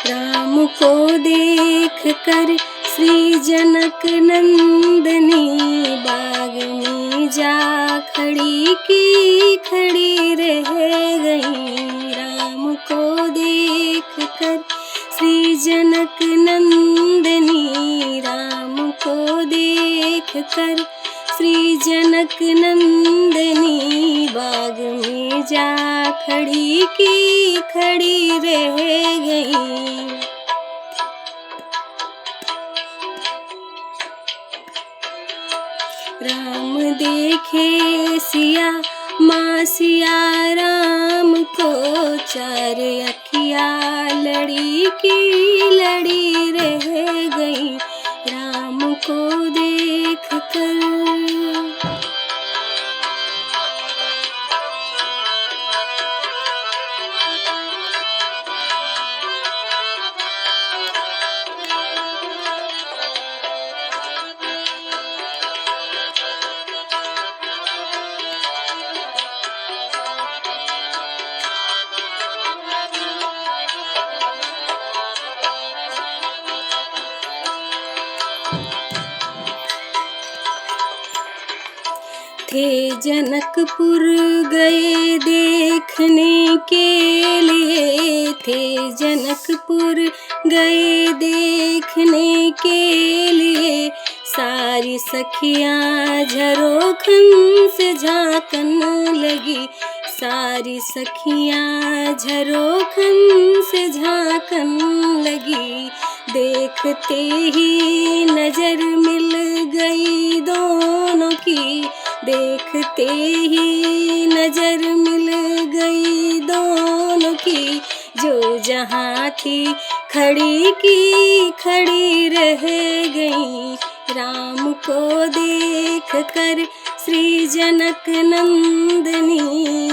राम को देख कर श्री जनक नंदनी बाग में जा खड़ी की खड़ी रह गई। राम को देख कर श्री जनक नंदनी, राम को देख कर श्री जनक नंदनी बाग में जा खड़ी की खड़ी रह गई। राम देखे सिया माँ सिया राम को, चार अखिया लड़ी की लड़ी रह गई। राम को देख कर थे जनकपुर गए देखने के लिए, थे जनकपुर गए देखने के लिए। सारी सखियाँ झरोखन से झांकन लगी, सारी सखियाँ झरोखन से झांकन लगी। देखते ही नजर मिल गई दोनों की, देखते ही नजर मिल गई दोनों की। जो जहाँ थी खड़ी की खड़ी रह गई। राम को देख कर श्री जनक नंदनी,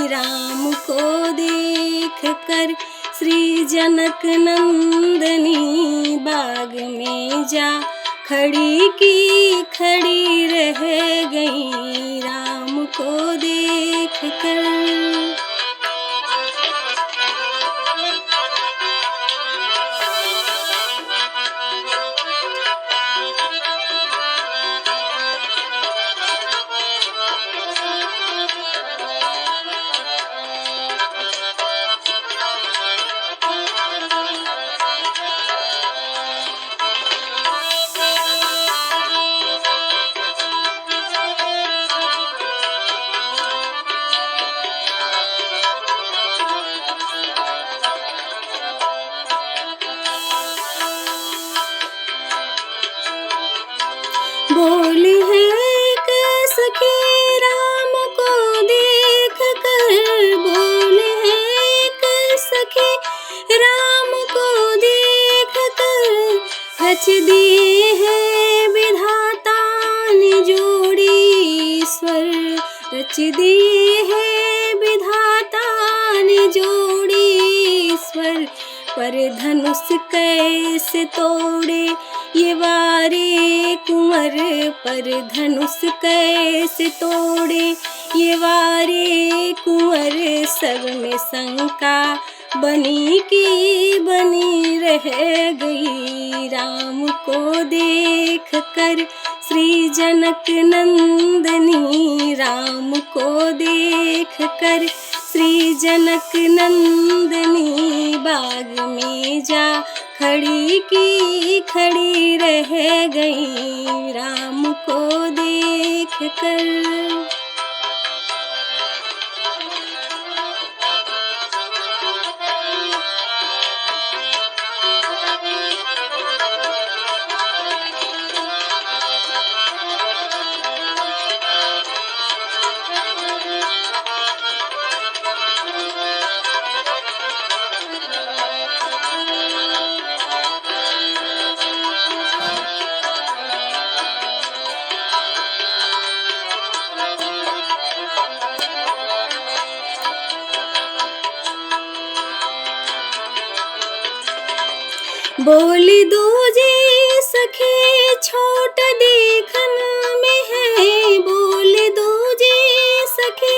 राम को देख कर श्री जनक नंदनी बाग में जा खड़ी की खड़ी रह गई। राम को देख कर बोली है एक सखी राम को देख कर, बोली है एक सखी राम को देख कर। रच दिए है विधाता ने जोड़ी ईश्वर, रच दिए है विधाता ने जोड़ी ईश्वर। पर धनुष कैसे तोड़े ये वारे कुंवर, पर धनुष कैसे तोड़े ये वारे कुंवर। सब में शंका बनी की बनी रह गई। राम को देख कर श्री जनक नंदनी, राम को देख कर श्री जनक नंदनी बाग में जा खड़ी की खड़ी रह गई। राम को देख कर बोली दूजी सखी छोट देखन में है, बोली दूजी सखी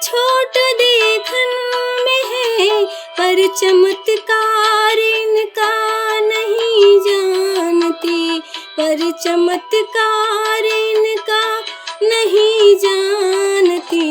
छोट देखन में है। पर चमत्कार इनका नहीं जानती, पर चमत्कार इनका नहीं जानती।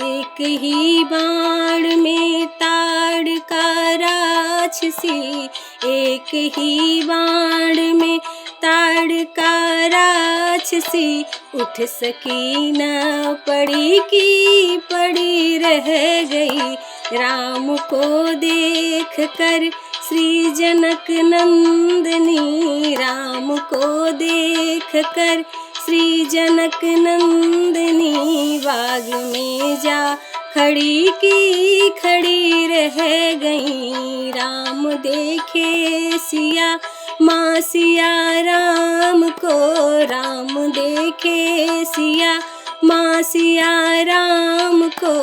एक ही बाण में ताड़का राक्षसी, एक ही बाण में ताड़का राक्षसी। उठ सकी न पड़ी की पड़ी रह गई, राम को देख कर श्री जनक नंदनी, राम को देख कर श्री जनक नंदनी। बाग में जा खड़ी की खड़ी रह गई, राम देखे सिया माँ सिया राम को, राम देखे सिया माँ सिया राम को।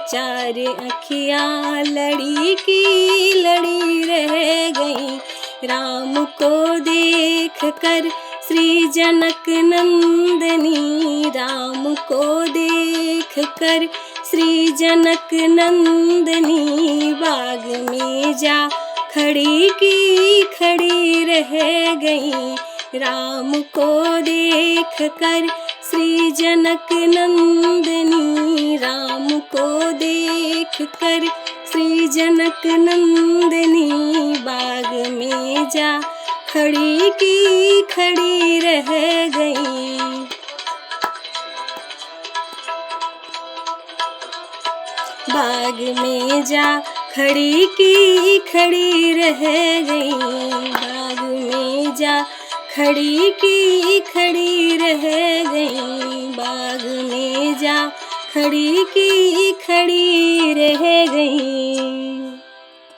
चार अखियाँ लड़ी की लड़ी रह गई, राम को देख कर श्री जनक नंदनी, राम को देख कर श्री जनक नंदनी। बाग में जा खड़ी की खड़ी रह गई, राम को देख कर श्री जनक नंदनी, राम को देख कर श्री जनक नंदनी। बाग में जा खड़ी की खड़ी रह गई। बाग में जा खड़ी की खड़ी रह गई, बाग में जा खड़ी की खड़ी रह गई, बाग में जा खड़ी की खड़ी रह गई।